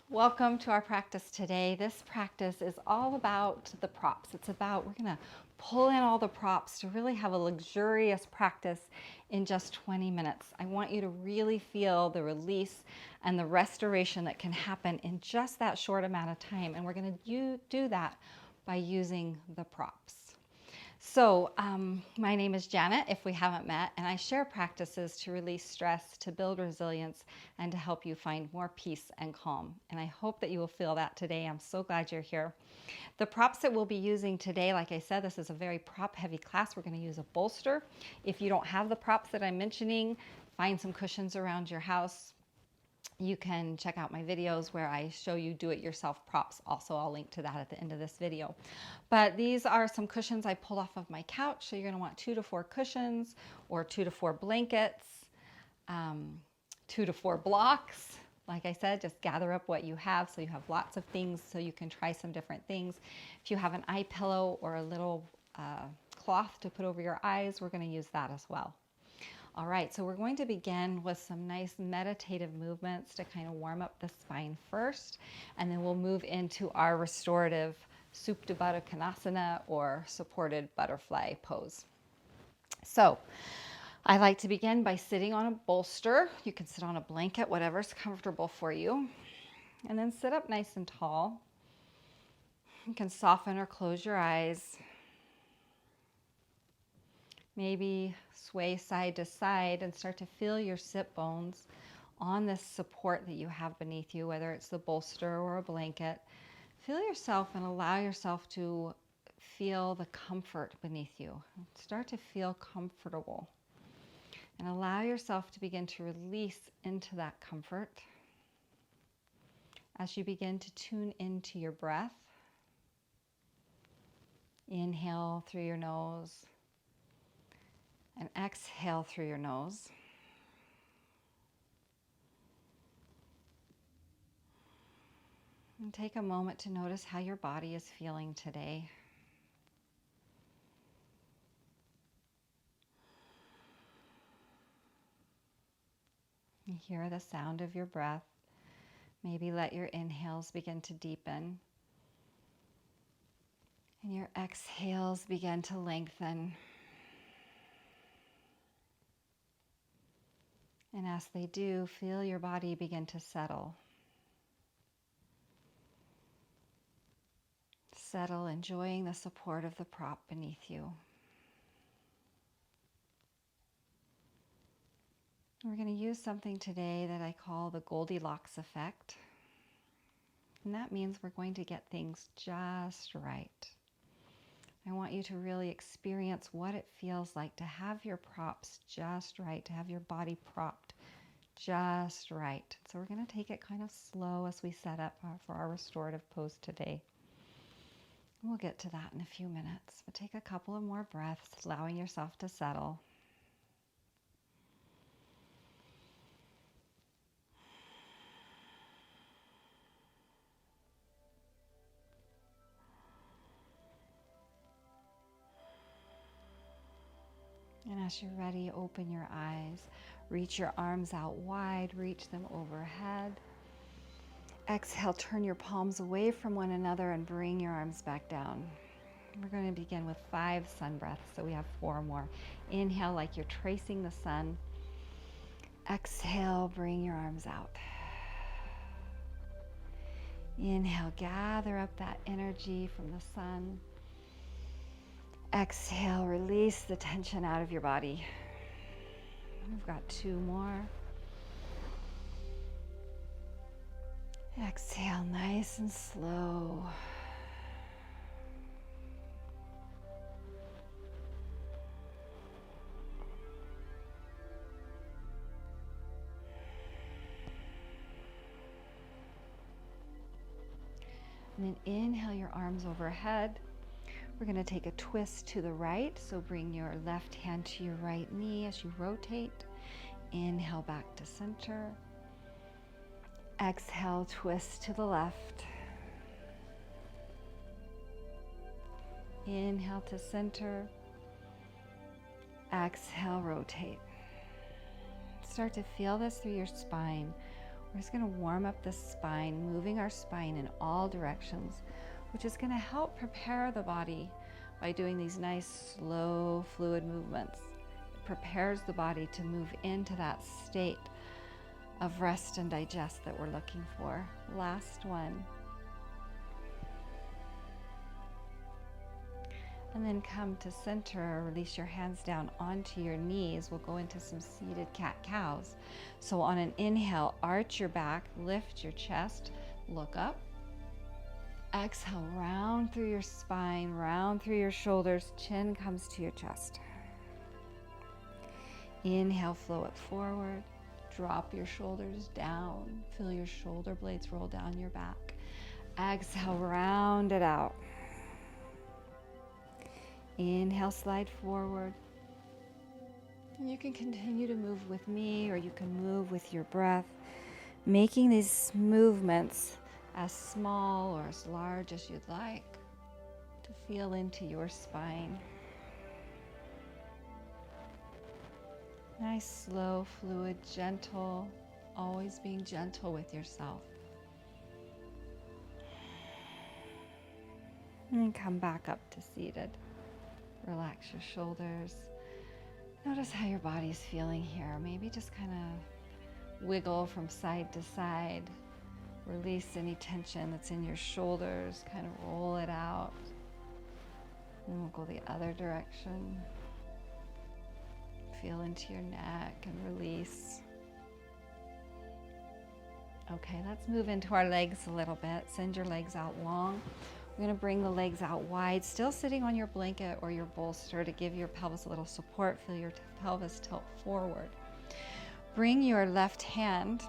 Welcome to our practice today. This practice is all about the props. We're going to pull in all the props to really have a luxurious practice in just 20 minutes. I want you to really feel the release and the restoration that can happen in just that short amount of time. And we're going to do that by using the props. So my name is Janet, if we haven't met, and I share practices to release stress, to build resilience, and to help you find more peace and calm. And I hope that you will feel that today. I'm so glad you're here. The props that we'll be using today, like I said, this is a very prop-heavy class. We're going to use a bolster. If you don't have the props that I'm mentioning, find some cushions around your house. You can check out my videos where I show you do-it-yourself props. Also, I'll link to that at the end of this video. But these are some cushions I pulled off of my couch. So you're going to want 2 to 4 cushions or 2 to 4 blankets, 2 to 4 blocks. Like I said, just gather up what you have so you have lots of things so you can try some different things. If you have an eye pillow or a little cloth to put over your eyes, we're going to use that as well. All right, so we're going to begin with some nice meditative movements to kind of warm up the spine first, and then we'll move into our restorative Supta Baddha Konasana or supported butterfly pose. So I like to begin by sitting on a bolster. You can sit on a blanket, whatever's comfortable for you, and then sit up nice and tall. You can soften or close your eyes. Maybe sway side to side and start to feel your sit bones on this support that you have beneath you, whether it's the bolster or a blanket. Feel yourself and allow yourself to feel the comfort beneath you. Start to feel comfortable and allow yourself to begin to release into that comfort as you begin to tune into your breath. Inhale through your nose. And exhale through your nose. And take a moment to notice how your body is feeling today. You hear the sound of your breath. Maybe let your inhales begin to deepen. And your exhales begin to lengthen. And as they do, feel your body begin to settle. Settle, enjoying the support of the prop beneath you. We're going to use something today that I call the Goldilocks effect. And that means we're going to get things just right. I want you to really experience what it feels like to have your props just right, to have your body propped just right. So we're going to take it kind of slow as we set up for our restorative pose today. We'll get to that in a few minutes, but take a couple of more breaths, allowing yourself to settle. And as you're ready, open your eyes. Reach your arms out wide, reach them overhead. Exhale, turn your palms away from one another and bring your arms back down. We're going to begin with 5 sun breaths, so we have 4 more. Inhale like you're tracing the sun. Exhale, bring your arms out. Inhale, gather up that energy from the sun. Exhale, release the tension out of your body. We've got 2 more. Exhale, nice and slow. And then inhale your arms overhead. We're going to take a twist to the right. So bring your left hand to your right knee as you rotate. Inhale back to center. Exhale, twist to the left. Inhale to center. Exhale, rotate. Start to feel this through your spine, We're just going to warm up the spine, moving our spine in all directions, which is going to help prepare the body by doing these nice, slow, fluid movements. It prepares the body to move into that state of rest and digest that we're looking for. Last one. And then come to center, release your hands down onto your knees. We'll go into some seated cat-cows. So on an inhale, arch your back, lift your chest, look up. Exhale, round through your spine, round through your shoulders, chin comes to your chest. Inhale, flow it forward, drop your shoulders down, feel your shoulder blades roll down your back. Exhale, round it out. Inhale, slide forward. And you can continue to move with me, or you can move with your breath, making these movements as small or as large as you'd like to feel into your spine. Nice, slow, fluid, gentle, always being gentle with yourself. And then come back up to seated. Relax your shoulders. Notice how your body's feeling here. Maybe just kind of wiggle from side to side. Release any tension that's in your shoulders. Kind of roll it out. And we'll go the other direction. Feel into your neck and release. Okay, let's move into our legs a little bit. Send your legs out long. We're going to bring the legs out wide, still sitting on your blanket or your bolster to give your pelvis a little support. Feel your pelvis tilt forward. Bring your left hand,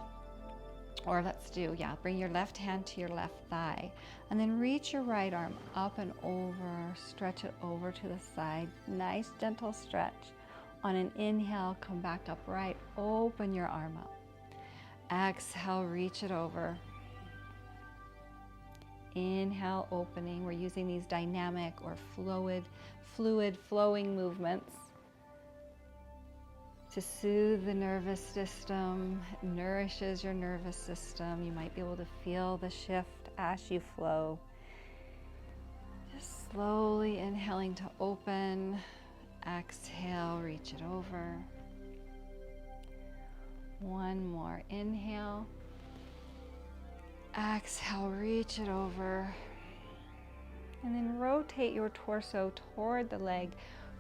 bring your left hand to your left thigh, and then reach your right arm up and over, stretch it over to the side. Nice, gentle stretch. On an inhale, come back upright, open your arm up. Exhale, reach it over. Inhale, opening. We're using these dynamic or fluid flowing movements to soothe the nervous system. It nourishes your nervous system. You might be able to feel the shift as you flow. Just slowly inhaling to open. Exhale, reach it over. One more inhale. Exhale, reach it over. And then rotate your torso toward the leg.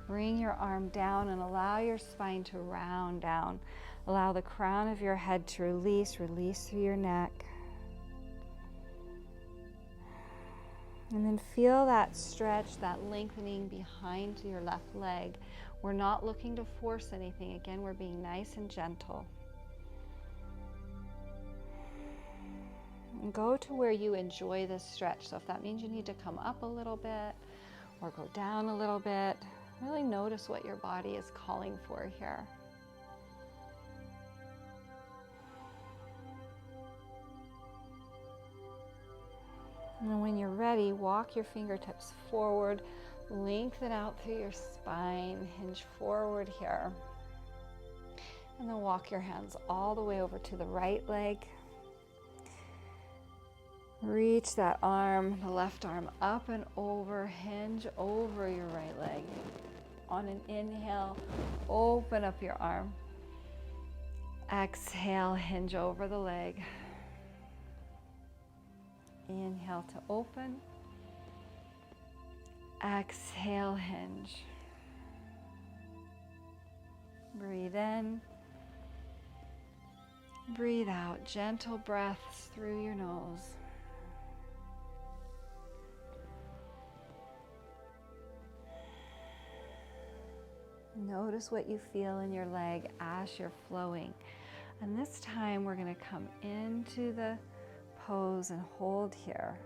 Bring your arm down and allow your spine to round down. Allow the crown of your head to release through your neck. And then feel that stretch, that lengthening behind your left leg. We're not looking to force anything. Again, we're being nice and gentle. And go to where you enjoy this stretch. So if that means you need to come up a little bit or go down a little bit, really notice what your body is calling for here. And when you're ready, walk your fingertips forward, lengthen out through your spine, hinge forward here. And then walk your hands all the way over to the right leg. Reach that arm, the left arm up and over, hinge over your right leg. On an inhale, open up your arm. Exhale, hinge over the leg. Inhale to open. Exhale, hinge. Breathe in. Breathe out. Gentle breaths through your nose. Notice what you feel in your leg as you're flowing. And this time we're going to come into the pose and hold here.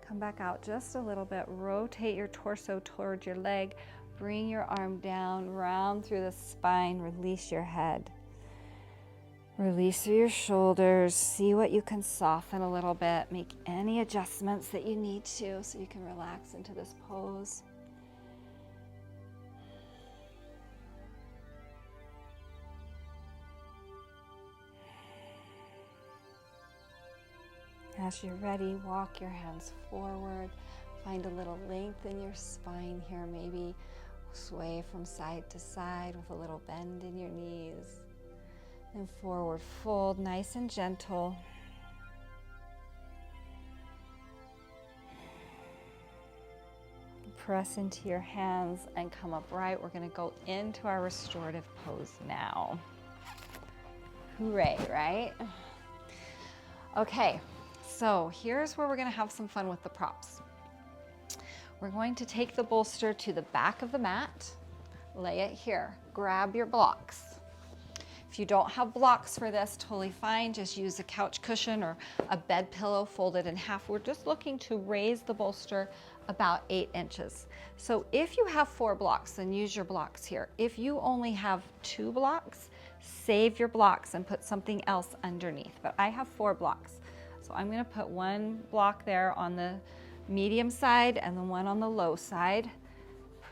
Come back out just a little bit. Rotate your torso towards your leg. Bring your arm down, round through the spine. Release your head. Release through your shoulders. See what you can soften a little bit. Make any adjustments that you need to so you can relax into this pose. As you're ready, walk your hands forward. Find a little length in your spine here. Maybe sway from side to side with a little bend in your knees. And forward fold, nice and gentle. Press into your hands and come upright. We're going to go into our restorative pose now. Hooray, right? Okay, so here's where we're going to have some fun with the props. We're going to take the bolster to the back of the mat, lay it here, grab your blocks. If you don't have blocks for this, totally fine. Just use a couch cushion or a bed pillow folded in half. We're just looking to raise the bolster about 8 inches. So if you have 4 blocks, then use your blocks here. If you only have 2 blocks, save your blocks and put something else underneath. But I have 4 blocks. So I'm gonna put 1 block there on the medium side and then 1 on the low side.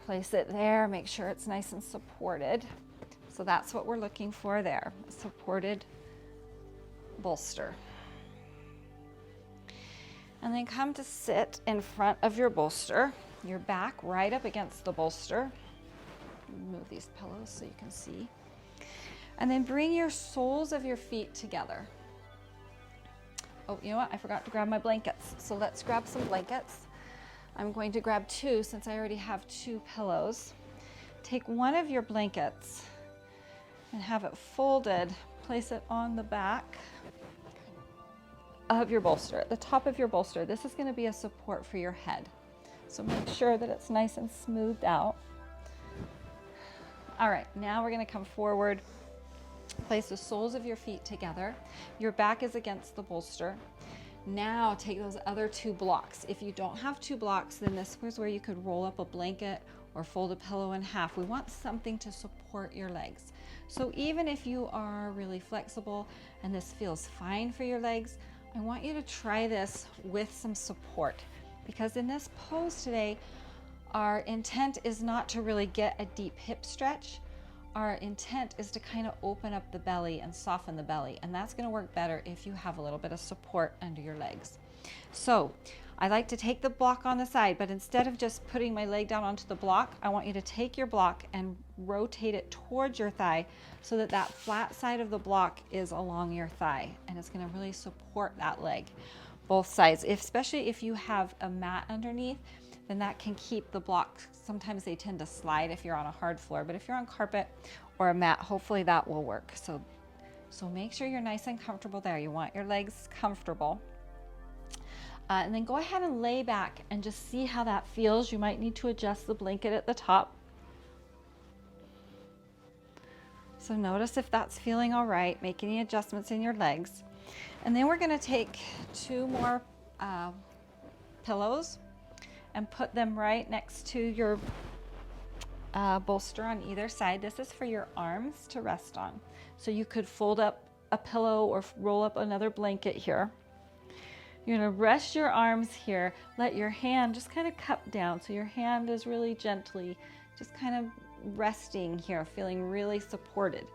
Place it there, make sure it's nice and supported. So that's what we're looking for there, a supported bolster. And then come to sit in front of your bolster, your back right up against the bolster. Move these pillows so you can see. And then bring your soles of your feet together. Oh, you know what? I forgot to grab my blankets. So let's grab some blankets. I'm going to grab 2 since I already have 2 pillows. Take one of your blankets and have it folded. Place it on the back of your bolster, at the top of your bolster. This is going to be a support for your head. So make sure that it's nice and smoothed out. All right, now we're going to come forward. Place the soles of your feet together. Your back is against the bolster. Now take those other 2 blocks. If you don't have 2 blocks, then this is where you could roll up a blanket or fold a pillow in half. We want something to support your legs. So even if you are really flexible and this feels fine for your legs, I want you to try this with some support, because in this pose today, our intent is not to really get a deep hip stretch. Our intent is to kind of open up the belly and soften the belly, and that's going to work better if you have a little bit of support under your legs. So I like to take the block on the side, but instead of just putting my leg down onto the block, I want you to take your block and rotate it towards your thigh so that that flat side of the block is along your thigh, and it's going to really support that leg, both sides. Especially if you have a mat underneath, then that can keep the block. Sometimes they tend to slide if you're on a hard floor, but if you're on carpet or a mat, hopefully that will work. So make sure you're nice and comfortable there. You want your legs comfortable. And then go ahead and lay back and just see how that feels. You might need to adjust the blanket at the top. So notice if that's feeling all right. Make any adjustments in your legs. And then we're going to take 2 more pillows and put them right next to your bolster on either side. This is for your arms to rest on. So you could fold up a pillow or roll up another blanket here. You're going to rest your arms here. Let your hand just kind of cup down. So your hand is really gently just kind of resting here, feeling really supported.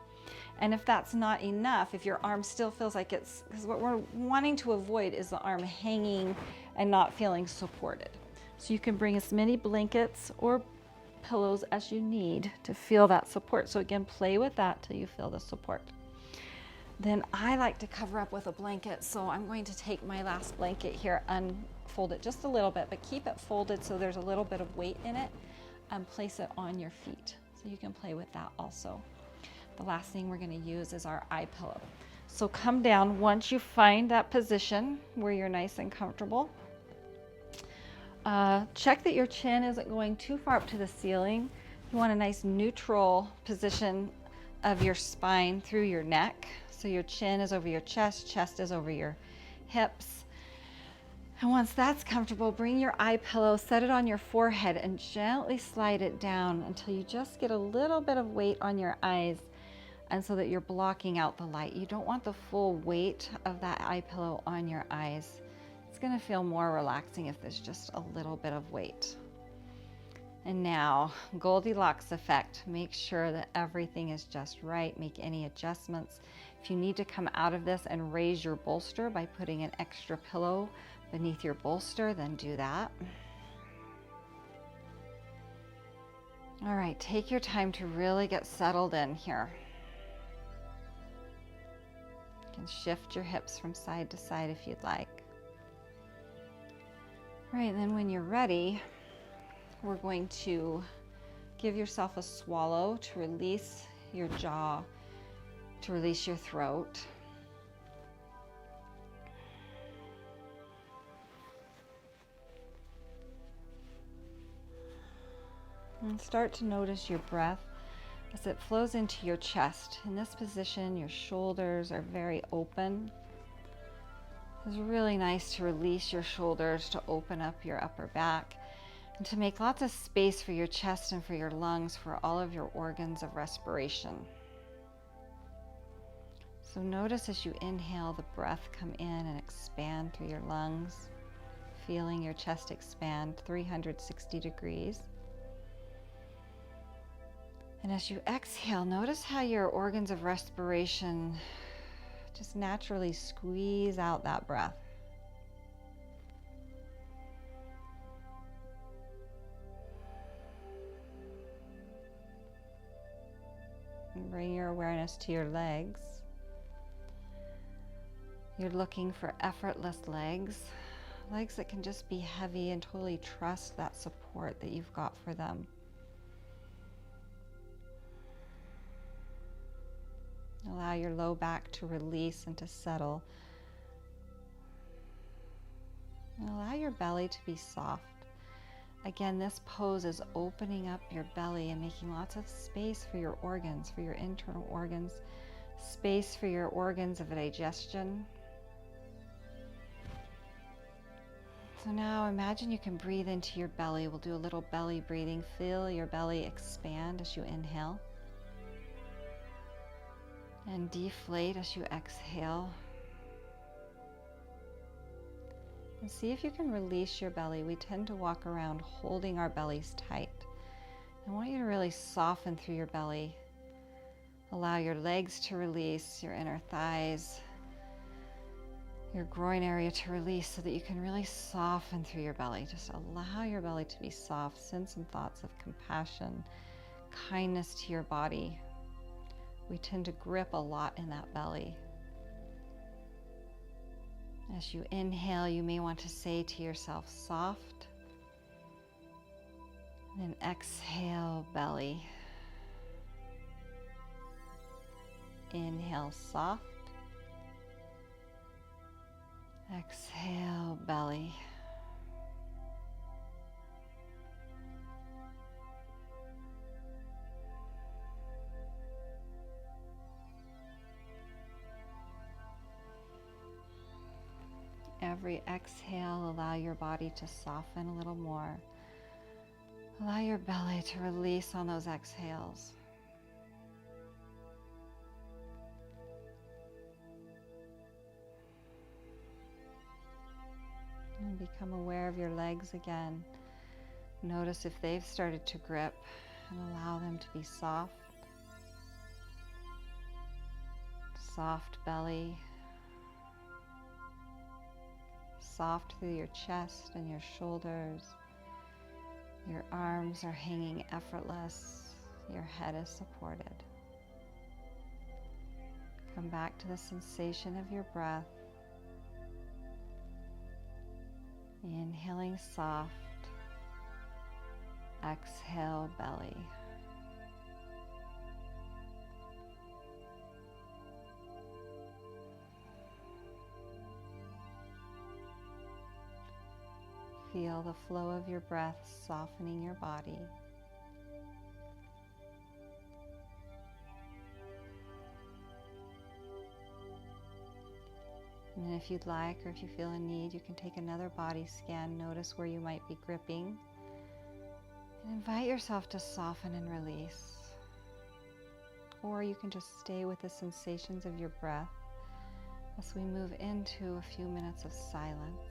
And if that's not enough, if your arm still feels like it's, because what we're wanting to avoid is the arm hanging and not feeling supported. So you can bring as many blankets or pillows as you need to feel that support. So again, play with that till you feel the support. Then I like to cover up with a blanket, so I'm going to take my last blanket here, unfold it just a little bit, but keep it folded so there's a little bit of weight in it, and place it on your feet. So you can play with that also. The last thing we're going to use is our eye pillow. So come down once you find that position where you're nice and comfortable. Check that your chin isn't going too far up to the ceiling. You want a nice neutral position of your spine through your neck. So your chin is over your chest, chest is over your hips. And once that's comfortable, bring your eye pillow, set it on your forehead, and gently slide it down until you just get a little bit of weight on your eyes, and so that you're blocking out the light. You don't want the full weight of that eye pillow on your eyes. It's going to feel more relaxing if there's just a little bit of weight. And now, Goldilocks effect. Make sure that everything is just right. Make any adjustments. If you need to come out of this and raise your bolster by putting an extra pillow beneath your bolster, then do that. All right, take your time to really get settled in here. You can shift your hips from side to side if you'd like. All right, and then when you're ready, we're going to give yourself a swallow to release your jaw, to release your throat. And start to notice your breath as it flows into your chest. In this position, your shoulders are very open. It's really nice to release your shoulders, to open up your upper back, and to make lots of space for your chest and for your lungs, for all of your organs of respiration. So notice as you inhale, the breath come in and expand through your lungs, feeling your chest expand 360 degrees. And as you exhale, notice how your organs of respiration just naturally squeeze out that breath. And bring your awareness to your legs. You're looking for effortless legs, legs that can just be heavy and totally trust that support that you've got for them. Allow your low back to release and to settle. And allow your belly to be soft. Again, this pose is opening up your belly and making lots of space for your organs, for your internal organs, space for your organs of digestion. So now imagine you can breathe into your belly. We'll do a little belly breathing. Feel your belly expand as you inhale. And deflate as you exhale. And see if you can release your belly. We tend to walk around holding our bellies tight. I want you to really soften through your belly. Allow your legs to release, your inner thighs, your groin area to release, so that you can really soften through your belly. Just allow your belly to be soft. Send some thoughts of compassion, kindness to your body. We tend to grip a lot in that belly. As you inhale, you may want to say to yourself, soft. And then exhale, belly. Inhale, soft. Exhale, belly. Every exhale, allow your body to soften a little more. Allow your belly to release on those exhales. And become aware of your legs again. Notice if they've started to grip, and allow them to be soft. Soft belly. Soft through your chest and your shoulders. Your arms are hanging effortless. Your head is supported. Come back to the sensation of your breath. Inhaling soft. Exhale, belly. Feel the flow of your breath softening your body. And then if you'd like, or if you feel a need, you can take another body scan. Notice where you might be gripping. And invite yourself to soften and release. Or you can just stay with the sensations of your breath as we move into a few minutes of silence.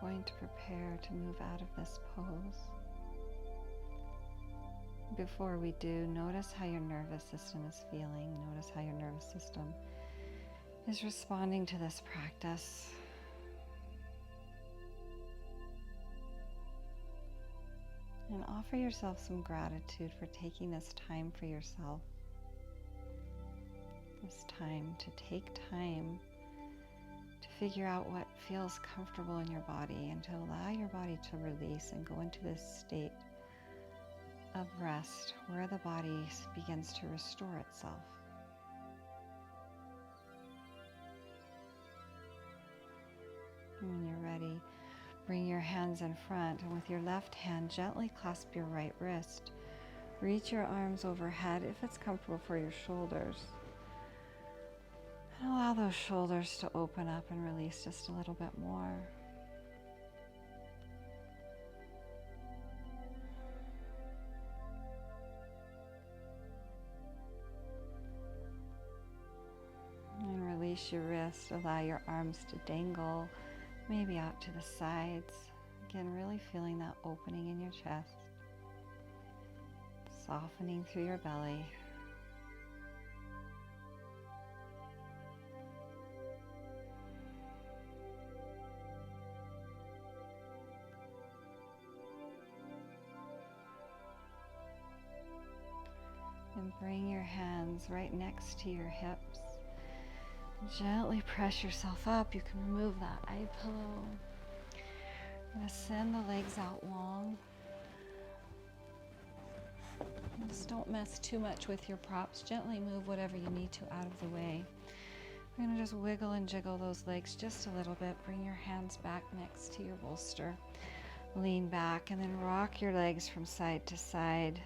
going to prepare to move out of this pose. Before we do, notice how your nervous system is feeling. Notice how your nervous system is responding to this practice. And offer yourself some gratitude for taking this time for yourself. This time to take time to figure out what feels comfortable in your body and to allow your body to release and go into this state of rest where the body begins to restore itself. And when you're ready, bring your hands in front and with your left hand gently clasp your right wrist. Reach your arms overhead if it's comfortable for your shoulders. And allow those shoulders to open up and release just a little bit more. And release your wrist. Allow your arms to dangle, maybe out to the sides. Again, really feeling that opening in your chest. Softening through your belly. And bring your hands right next to your hips. Gently press yourself up. You can remove that eye pillow. I'm going to send the legs out long. And just don't mess too much with your props. Gently move whatever you need to out of the way. I'm going to just wiggle and jiggle those legs just a little bit. Bring your hands back next to your bolster. Lean back and then rock your legs from side to side.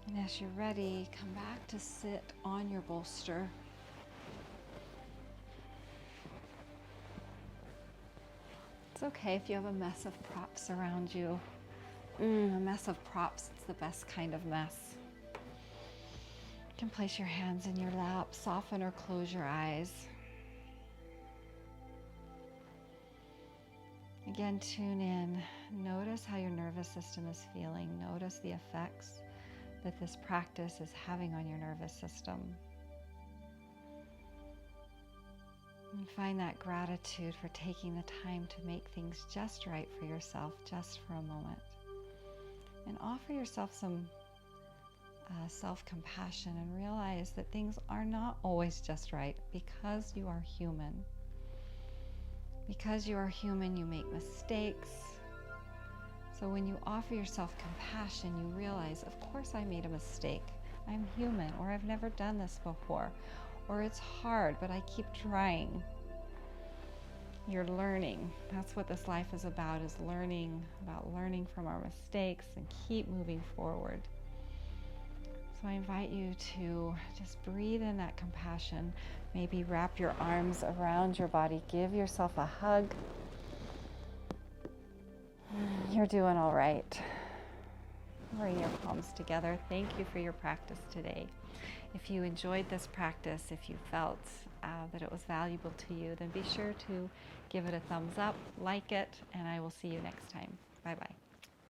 And as you're ready, come back to sit on your bolster. It's okay if you have a mess of props around you. A mess of props, it's the best kind of mess. You can place your hands in your lap, soften or close your eyes. Again, tune in. Notice how your nervous system is feeling. Notice the effects that this practice is having on your nervous system. And find that gratitude for taking the time to make things just right for yourself, just for a moment. And offer yourself some self-compassion and realize that things are not always just right because you are human. Because you are human, you make mistakes. So when you offer yourself compassion, you realize, of course I made a mistake. I'm human, or I've never done this before, or it's hard, but I keep trying. You're learning. That's what this life is about learning from our mistakes and keep moving forward. So I invite you to just breathe in that compassion. Maybe wrap your arms around your body. Give yourself a hug. You're doing all right. Bring your palms together. Thank you for your practice today. If you enjoyed this practice, if you felt that it was valuable to you, then be sure to give it a thumbs up, like it, and I will see you next time. Bye-bye.